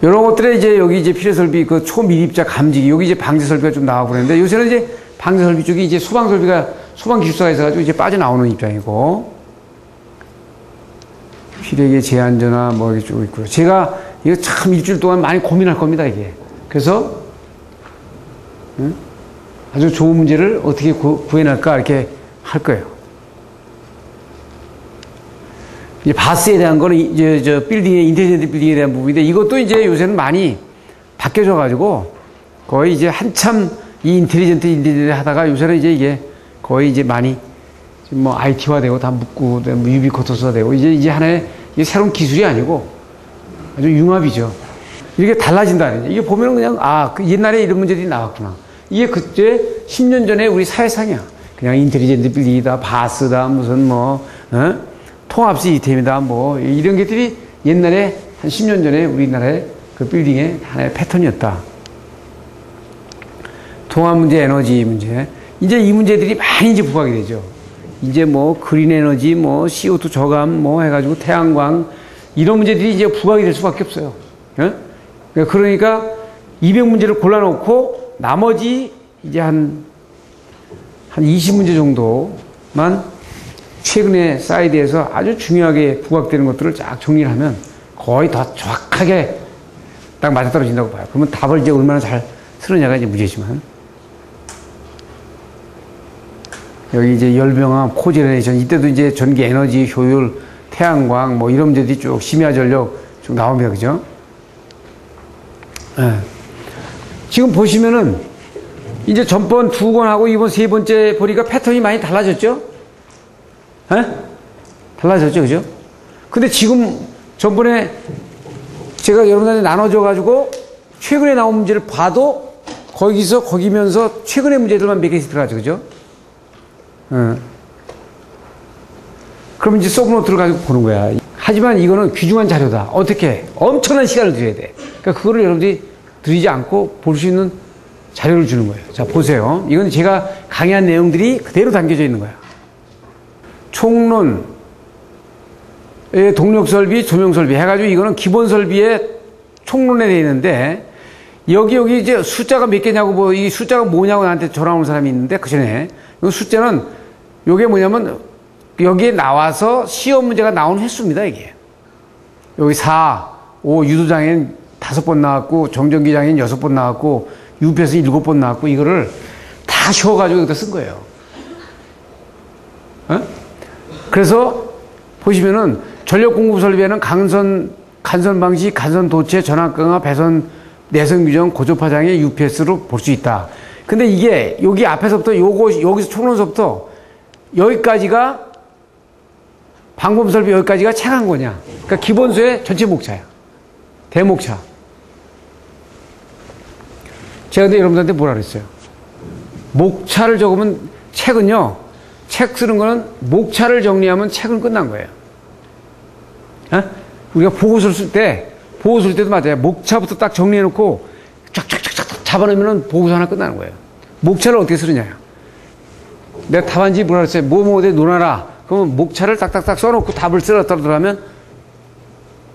이런 것들에 이제 여기 이제 필요 설비 그 초밀입자 감지기 여기 이제 방지 설비가 좀 나가고 그러는데 요새는 이제 방지 설비 쪽이 이제 소방 설비가 소방 기술사가 있어가지고 이제 빠져나오는 입장이고 피력의 제한전화 뭐 이게 쭉 있고요. 제가 이거 참 일주일 동안 많이 고민할 겁니다, 이게. 그래서, 아주 좋은 문제를 어떻게 구해낼까, 이렇게 할 거예요. 이제 바스에 대한 거는 이제 빌딩의, 인텔리전트 빌딩에 대한 부분인데 이것도 이제 요새는 많이 바뀌어져가지고 거의 이제 한참 이 인텔리전트 하다가 요새는 이제 이게 거의 이제 많이 뭐 IT화되고 다 묶고, 뭐 유비쿼터스가 되고 이제 하나의 이게 새로운 기술이 아니고 아주 융합이죠. 이렇게 달라진다. 이게 보면은 그냥, 그 옛날에 이런 문제들이 나왔구나. 이게 그때 10년 전에 우리 사회상이야. 그냥 인텔리전트 빌딩이다, 바스다, 무슨 통합 시스템이다, 뭐, 이런 것들이 옛날에 한 10년 전에 우리나라의 그 빌딩의 하나의 패턴이었다. 통합 문제, 에너지 문제. 이제 이 문제들이 많이 이제 부각이 되죠. 이제 뭐, 그린 에너지, 뭐, CO2 저감, 뭐, 해가지고 태양광, 이런 문제들이 이제 부각이 될 수밖에 없어요. 그러니까 200문제를 골라놓고 나머지 이제 한 20문제 정도만 최근에 사이드에서 아주 중요하게 부각되는 것들을 쫙 정리를 하면 거의 더 정확하게 딱 맞아떨어진다고 봐요. 그러면 답을 이제 얼마나 잘 쓰느냐가 이제 문제지만. 여기 이제 열병화, 코제너레이션, 이때도 이제 전기 에너지 효율, 태양광, 뭐 이런 문제들이 쭉 심야 전력 쭉 나옵니다. 그죠? 네. 지금 보시면은 이제 전번 2권하고 이번 3번째 보니까 패턴이 많이 달라졌죠? 네? 달라졌죠? 그죠? 근데 지금 전번에 제가 여러분들한테 나눠줘가지고 최근에 나온 문제를 봐도 거기면서 최근의 문제들만 몇 개씩 들어가죠. 그죠? 네. 그럼 이제 서브노트를 가지고 보는 거야. 하지만 이거는 귀중한 자료다. 어떻게? 엄청난 시간을 들여야 돼. 그러니까 그거를 여러분들이 들이지 않고 볼 수 있는 자료를 주는 거예요. 자, 보세요. 이건 제가 강의한 내용들이 그대로 담겨져 있는 거야. 총론, 동력 설비, 조명 설비 해가지고 이거는 기본 설비에 총론에 되어 있는데 여기 이제 숫자가 몇 개냐고 뭐 이 숫자가 뭐냐고 나한테 전화 온 사람이 있는데 그 전에 이 숫자는 요게 뭐냐면 여기에 나와서 시험 문제가 나온 횟수입니다, 이게. 여기 4, 5, 유도장애는 5번 나왔고, 정전기장애는 6번 나왔고, 유패스는 7번 나왔고, 이거를 다 쉬어가지고 여기다 쓴 거예요. 그래서 보시면은 전력 공급 설비에는 간선 방식, 간선 도체, 전압 강화, 배선 내성 규정 고주파장애 UPS로 볼 수 있다. 근데 이게 여기 앞에서부터 여기서 총론서부터 여기까지가 방범 설비 여기까지가 책 한 권이야. 그러니까 기본서의 전체 목차야. 대목차. 제가 근데 여러분들한테 뭐라 그랬어요? 목차를 적으면 책은요, 책 쓰는 거는 목차를 정리하면 책은 끝난 거예요. 어? 우리가 보고서를 쓸 때도 맞아요. 목차부터 딱 정리해놓고 쫙쫙쫙쫙 잡아놓으면 보고서 하나 끝나는 거예요. 목차를 어떻게 쓰느냐. 내가 답안지 뭐라 그랬어요? 뭐뭐에 논하라. 그러면 목차를 딱딱딱 써놓고 답을 쓰라더라도 하면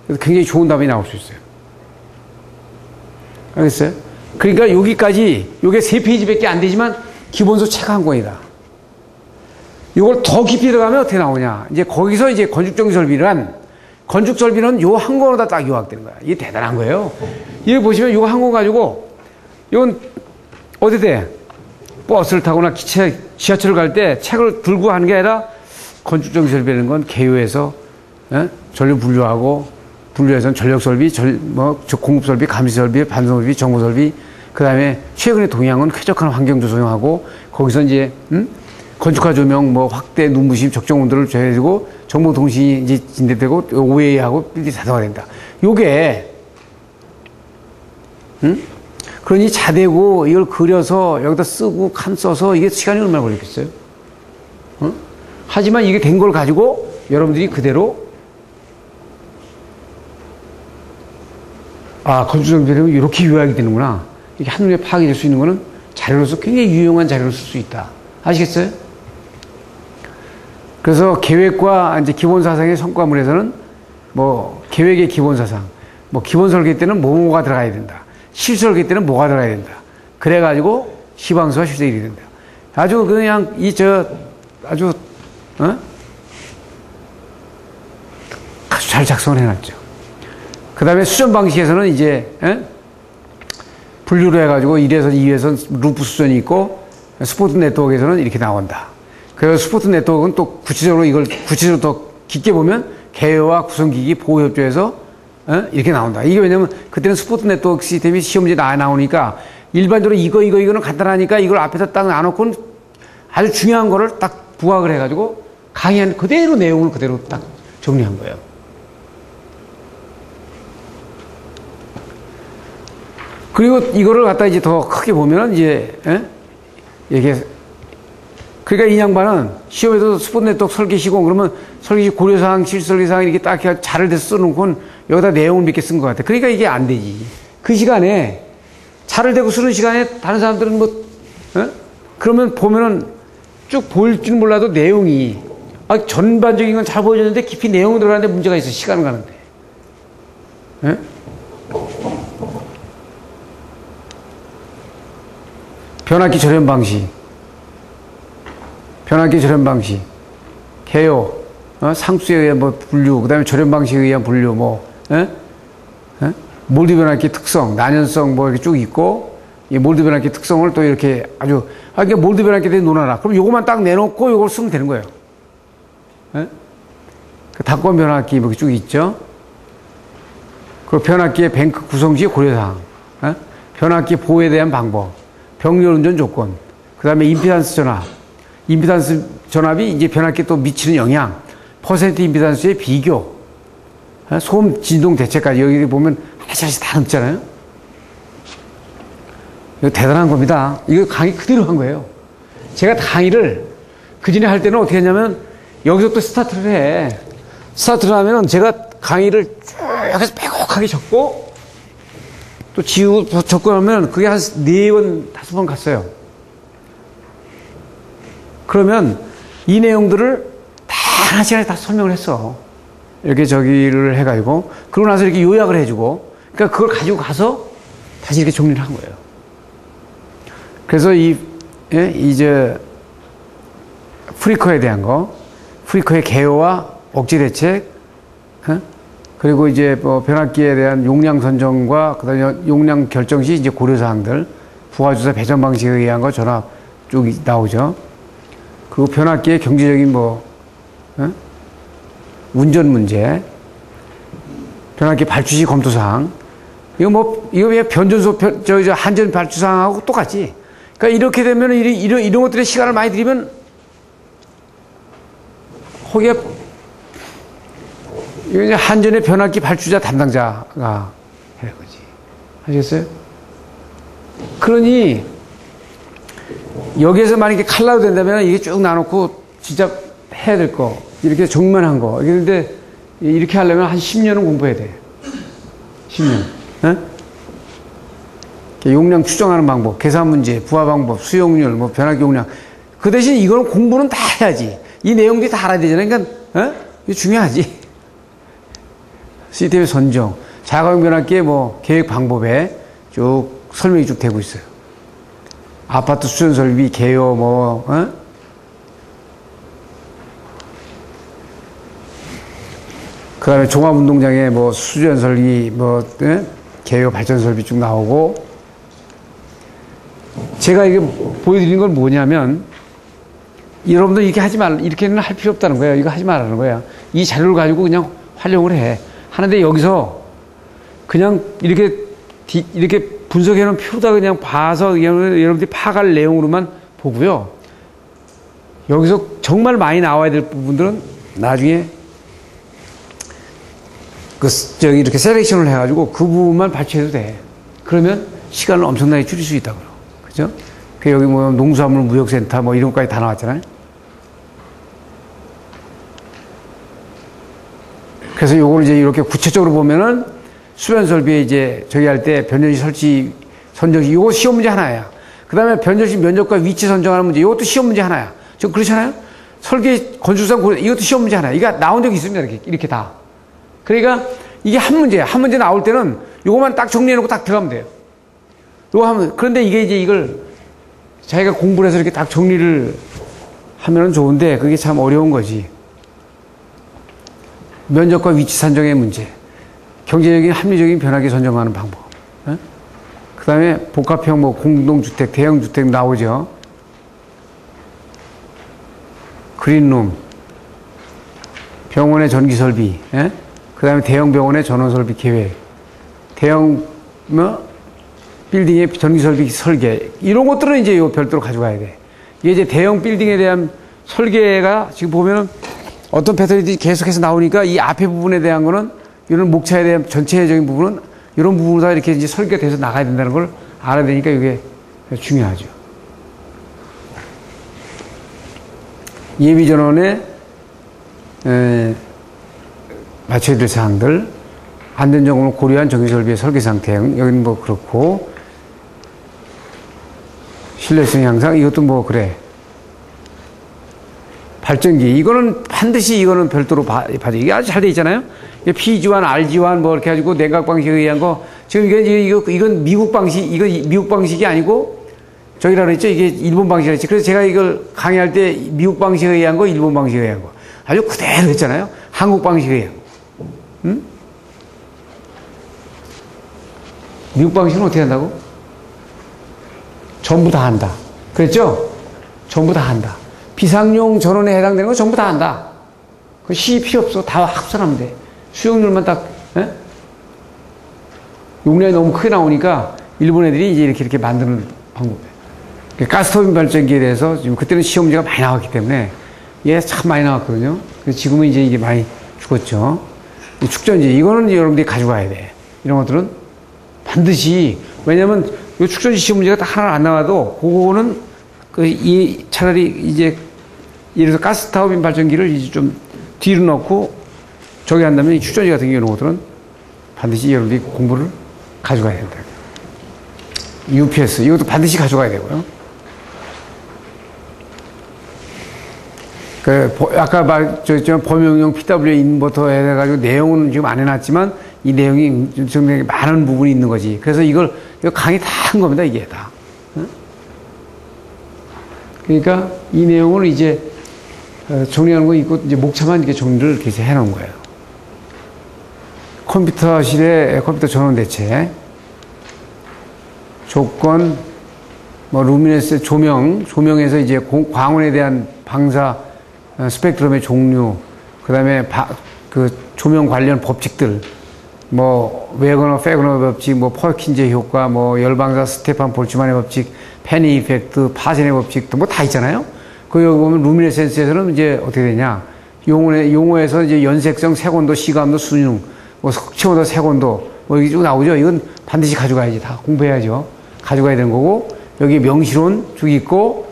굉장히 좋은 답이 나올 수 있어요. 알겠어요? 그러니까 여기까지, 요게 3페이지밖에 안 되지만 기본서 책 한 권이다. 이걸 더 깊이 들어가면 어떻게 나오냐. 이제 거기서 이제 건축정설비란, 건축설비는 요 한 권으로 딱 요약되는 거야. 이게 대단한 거예요. 여기 보시면 요거 한 권 가지고, 이건 어디 돼? 버스를 타거나 지하철을 갈 때 책을 들고 하는 게 아니라 건축정설비라는 건 개요에서 전력 분류해서는 전력설비, 공급설비, 감시설비, 반송설비, 정보설비, 그 다음에 최근에 동향은 쾌적한 환경 조성하고 거기서 이제 건축화 조명, 확대 눈부심, 적정 온도를 제외해주고 정보 통신이 이제 진대되고 OA하고 빌딩 자동화 된다. 요게 그러니 자대고 이걸 그려서 여기다 쓰고 칸 써서 이게 시간이 얼마나 걸리겠어요? 하지만 이게 된 걸 가지고 여러분들이 그대로 건축정비는 이렇게 요약이 되는구나. 이게 한눈에 파악이 될 수 있는 거는 자료로서 굉장히 유용한 자료로 쓸 수 있다. 아시겠어요? 그래서 계획과 이제 기본사상의 성과물에서는 계획의 기본사상, 기본설계 때는 뭐가 들어가야 된다. 실설계 때는 뭐가 들어가야 된다. 그래가지고 시방서와 실설이 된다. 아주 그냥 아주 잘 작성을 해놨죠. 그 다음에 수전 방식에서는 이제, 분류를 해가지고 1회선, 2회선 루프 수전이 있고, 스포트 네트워크에서는 이렇게 나온다. 그래서 스포트 네트워크는 또 구체적으로 더 깊게 보면 개요와 구성기기 보호협조에서 이렇게 나온다. 이게 왜냐면 그때는 스포트 네트워크 시스템이 시험 문제 나오니까 일반적으로 이거는 간단하니까 이걸 앞에서 딱 놔놓고는 아주 중요한 거를 딱 부각을 해가지고 강의한 그대로 내용을 그대로 딱 정리한 거예요. 그리고 이거를 갖다 이제 더 크게 보면은 이제, 이게, 그러니까 이 양반은 시험에서 스포트 네트워크 설계 시공 그러면 설계 고려사항, 실설계사항 이렇게 딱 자를 대서 써놓고는 여기다 내용을 몇 개 쓴 것 같아. 그러니까 이게 안 되지. 그 시간에 자를 대고 쓰는 시간에 다른 사람들은 그러면 보면은 쭉 보일 줄 몰라도 내용이, 전반적인 건 잘 보여줬는데 깊이 내용이 들어가는데 문제가 있어. 시간을 가는데. 변압기 절연 방식, 개요, 상수에 의한 분류, 그 다음에 절연 방식에 의한 분류, 몰드 변압기 특성, 난연성 이렇게 쭉 있고, 이 몰드 변압기 특성을 또 이렇게 아주, 그러니까 몰드 변압기에 대해 논하라. 그럼 요것만 딱 내놓고 요걸 쓰면 되는 거예요. 그 닭권 변압기 이렇게 쭉 있죠. 그리고 변압기의 뱅크 구성 시 고려사항, 변압기 보호에 대한 방법, 병렬 운전 조건, 그 다음에 임피단스 전압이 이제 변압기에 또 미치는 영향, 퍼센트 임피단스의 비교, 소음 진동 대책까지 여기 보면 하나씩 다 넣잖아요. 이거 대단한 겁니다. 이거 강의 그대로 한 거예요. 제가 강의를 그 전에 할 때는 어떻게 했냐면 여기서 또 스타트를 해. 스타트를 하면 제가 강의를 쭉 여기서 빼곡하게 적고 또 지우고 적고 하면 그게 한 4번, 5번 갔어요. 그러면 이 내용들을 다 하나씩 다 설명을 했어. 이렇게 저기를 해가지고. 그러고 나서 이렇게 요약을 해주고. 그러니까 그걸 가지고 가서 다시 이렇게 정리를 한 거예요. 그래서 이제 프리커에 대한 거, 프리커의 개요와 억제 대책, 그리고 이제 변압기에 대한 용량 선정과 그다음에 용량 결정 시 이제 고려사항들, 부하주사 배전 방식에 의한 거 전압 쭉 나오죠. 그리고 변압기의 경제적인 운전 문제, 변압기 발주 시 검토사항, 이거 왜 변전소, 한전 발주상하고 똑같지. 그러니까 이렇게 되면 이런 것들에 시간을 많이 들이면 거기에 이거 이제 한전의 변압기 발주자 담당자가 해야 거지. 아시겠어요? 그러니 여기에서 만약에 칼라도 된다면 이게 쭉 나눠놓고 진짜 해야 될 거, 이렇게 정면한 거. 그런데 이렇게 하려면 한 10년은 공부해야 돼. 10년. 에? 용량 추정하는 방법, 계산 문제, 부하 방법, 수용률, 뭐 변압기 용량. 그 대신 이거는 공부는 다 해야지. 이 내용들이 다 알아야 되잖아요. 그러니까 이게 중요하지. 시스템의 선정, 자가용 변압기의 뭐 계획 방법에 쭉 설명이 쭉 되고 있어요. 아파트 수전 설비, 개요, 그 다음에 종합운동장에 뭐 수전 설비, 개요 발전 설비 쭉 나오고. 제가 이게 보여드리는 건 뭐냐면, 여러분들 이렇게 이렇게는 할 필요 없다는 거예요. 이거 하지 말라는 거예요. 이 자료를 가지고 그냥 활용을 해. 하는데 여기서 그냥 이렇게 분석해 놓은 표다 그냥 봐서 여러분들이 파악할 내용으로만 보고요. 여기서 정말 많이 나와야 될 부분들은 나중에 이렇게 셀렉션을 해가지고 그 부분만 발췌해도 돼. 그러면 시간을 엄청나게 줄일 수 있다고요. 그죠? 그 여기 뭐 농수산물 무역센터 뭐 이런 것까지 다 나왔잖아요. 그래서 요걸 이제 이렇게 구체적으로 보면은 수변 설비에 이제 저기 할 때 변전시 설치 선정시, 요거 시험 문제 하나야. 그 다음에 변전시 면적과 위치 선정하는 문제, 요것도 시험 문제 하나야. 저 그렇잖아요? 설계 건축상 이것도 시험 문제 하나야. 이거 나온 적이 있습니다. 이렇게 다. 그러니까 이게 한 문제야. 한 문제 나올 때는 요거만 딱 정리해놓고 딱 들어가면 돼요. 요거 하면, 그런데 이게 이제 이걸 자기가 공부를 해서 이렇게 딱 정리를 하면은 좋은데 그게 참 어려운 거지. 면적과 위치 선정의 문제, 경제적인 합리적인 변화기 선정하는 방법, 그 다음에 복합형 뭐 공동주택, 대형주택 나오죠. 그린룸, 병원의 전기설비, 그 다음에 대형 병원의 전원설비 계획, 대형 빌딩의 전기설비 설계, 이런 것들은 이제 요 별도로 가져가야 돼. 이게 이제 대형 빌딩에 대한 설계가 지금 보면은 어떤 패턴이 계속해서 나오니까 이 앞에 부분에 대한 거는 이런 목차에 대한 전체적인 부분은 이런 부분으로 다 이렇게 이제 설계가 돼서 나가야 된다는 걸 알아야 되니까 이게 중요하죠. 예비전원에 맞춰야 될 사항들, 안전점검을 고려한 전기설비의 설계 상태, 여기는 뭐 그렇고, 신뢰성 향상, 이것도 뭐 그래. 발전기, 이거는 반드시 이거는 별도로 봐줘. 이게 아주 잘 돼 있잖아요? P지환, R지환 뭐 이렇게 해가지고 냉각 방식에 의한 거, 지금 이건 미국 방식, 이건 미국 방식이 아니고, 저기라 그랬죠? 이게 일본 방식이라 했지. 그래서 제가 이걸 강의할 때 미국 방식에 의한 거, 일본 방식에 의한 거. 아주 그대로 했잖아요? 한국 방식에 의한 거. 응? 미국 방식은 어떻게 한다고? 전부 다 한다. 그랬죠? 전부 다 한다. 비상용 전원에 해당되는 거 전부 다 한다. 그 시 필요 없어. 다 합산하면 돼. 수용률만 딱, 용량이 너무 크게 나오니까 일본 애들이 이제 이렇게 만드는 방법이에요. 가스터빈 발전기에 대해서 지금 그때는 시험 문제가 많이 나왔기 때문에 얘 참 많이 나왔거든요. 그래서 지금은 이제 이게 많이 죽었죠. 축전지, 이거는 이제 여러분들이 가져가야 돼. 이런 것들은 반드시, 왜냐면 이 축전지 시험 문제가 딱 하나 안 나와도 그거는 차라리 이제 예를 들어서 가스터빈 발전기를 이제 좀 뒤로 넣고 저기 한다면 이 축전지 같은 경우 이런 것들은 반드시 여러분들이 공부를 가져가야 된다. UPS, 이것도 반드시 가져가야 되고요. 아까 범용형 PW 인버터 해가지고 내용은 지금 안 해놨지만 이 내용이 굉장히 많은 부분이 있는 거지. 그래서 이거 강의 다 한 겁니다, 이게 다. 그러니까 이 내용을 이제 정리하는 거 있고 이제 목차만 이렇게 정리를 이렇게 해놓은 거예요. 컴퓨터실의 컴퓨터 전원 대체, 조건, 뭐 루미네스 조명에서 이제 광원에 대한 방사 스펙트럼의 종류, 그 다음에 그 조명 관련 법칙들, 뭐 웨거너 페그너 법칙, 뭐 퍼킨즈의 효과, 뭐 열방사 스테판 볼츠만의 법칙, 페니 이펙트, 파젠의 법칙 뭐 다 있잖아요. 그 여기 보면 루미네센스에서는 이제 어떻게 되냐? 용어에서 이제 연색성, 색온도, 시감도, 순융, 뭐 흑채온도, 색온도 뭐 이게 쭉 나오죠. 이건 반드시 가져가야지. 다 공부해야죠. 가져가야 되는 거고 여기 명시론 쭉 있고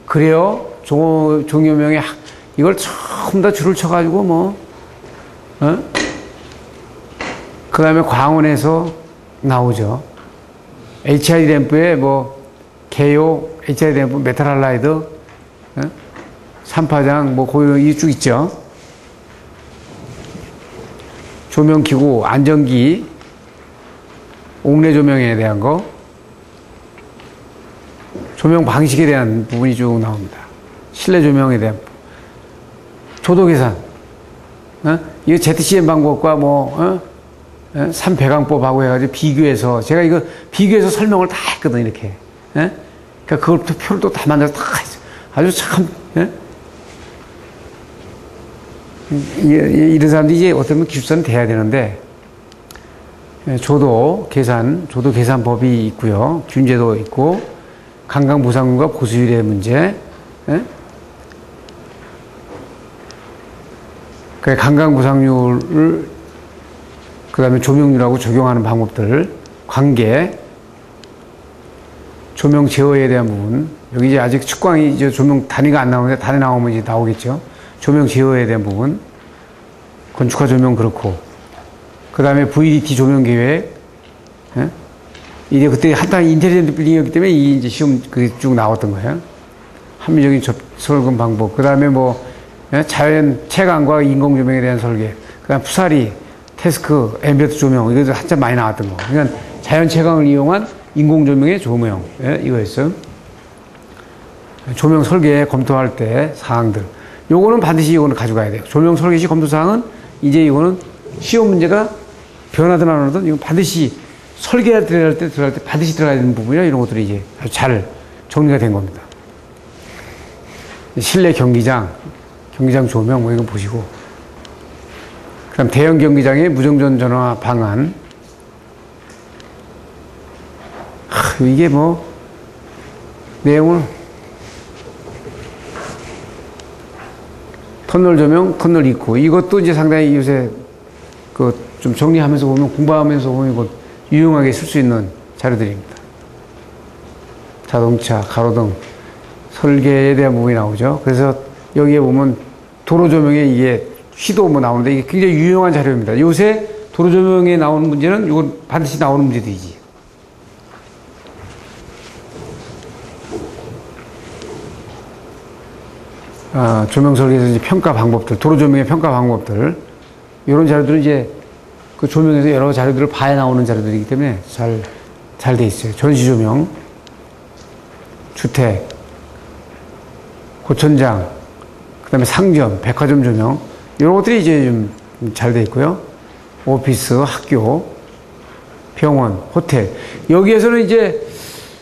그래요. 종료명의 이걸 처음 다 줄을 쳐가지고 뭐 그 다음에 광원에서 나오죠. HID 램프에 뭐 개요, HID 램프, 메탈 할라이드, 3파장 뭐 고유 이 쭉 있죠. 조명기구, 안전기, 옥내 조명에 대한 거, 조명 방식에 대한 부분이 쭉 나옵니다. 실내 조명에 대한 조도 계산, 이거 ZCM 방법과 뭐 3배강법하고 해가지고 비교해서 제가 이거 비교해서 설명을 다 했거든 이렇게. 그러니까 그걸 또 표를 또 다 만들어서 다 했어. 아주 참 이런 사람들이 이제 어떤 건 기술사는 돼야 되는데 조도 계산법이 있고요. 균제도 있고 강강부상률과 보수율의 문제. 그 강강부상률을 그 다음에 조명률하고 적용하는 방법들, 관계, 조명 제어에 대한 부분. 여기 이제 아직 측광이 이제 조명 단위가 안 나오는데 단위 나오면 이제 나오겠죠. 조명 제어에 대한 부분. 건축화 조명 그렇고. 그 다음에 VDT 조명 계획. 이제 그때 한탕 인텔리전트 빌딩이었기 때문에 이 이제 시험 쭉 나왔던 거예요. 합리적인 설계 방법. 그 다음에 뭐, 자연 채광과 인공 조명에 대한 설계. 그 다음 푸사리, 테스크, 앰비언트 조명. 이것도 한참 많이 나왔던 거. 그러니까 자연 채광을 이용한 인공 조명의 조명. 이거였어요. 조명 설계 검토할 때 사항들. 요거는 반드시 이거는 가져가야 돼요. 조명 설계 시 검토 사항은 이제 이거는 시험 문제가 변하든 안 하든 이건 반드시 설계 들어갈 때 반드시 들어가야 되는 부분이라 이런 것들이 이제 아주 잘 정리가 된 겁니다. 실내 경기장 조명 뭐 이거 보시고. 그 다음 대형 경기장의 무정전 전화 방안. 이게 뭐 내용을 터널 조명, 터널 입구. 이것도 이제 상당히 요새 좀 정리하면서 보면 공부하면서 보면 이거 유용하게 쓸 수 있는 자료들입니다. 자동차, 가로등, 설계에 대한 부분이 나오죠. 그래서 여기에 보면 도로 조명에 이게 휘도 뭐 나오는데 이게 굉장히 유용한 자료입니다. 요새 도로 조명에 나오는 문제는 이건 반드시 나오는 문제들이지. 조명 설계에서 이제 평가 방법들, 도로 조명의 평가 방법들, 이런 자료들은 이제 그 조명에서 여러 자료들을 봐야 나오는 자료들이기 때문에 잘 돼 있어요. 전시 조명, 주택, 고천장, 그 다음에 상점, 백화점 조명, 이런 것들이 이제 좀 잘 돼 있고요. 오피스, 학교, 병원, 호텔. 여기에서는 이제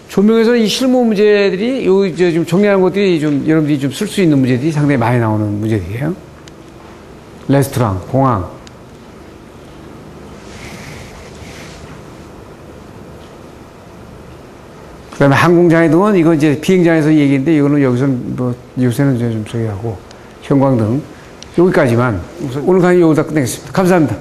조명에서 이 실무 문제들이 여기 지금 정리하는 것들이 좀 여러분들이 좀 쓸 수 있는 문제들이 상당히 많이 나오는 문제들이에요. 레스토랑, 공항. 그 다음에 항공장애 등은 이거 이제 비행장에서 얘기인데 이거는 여기서는 뭐 요새는 이제 좀 저기 하고 형광등 여기까지만 오늘 강의 여기다 끝내겠습니다. 감사합니다.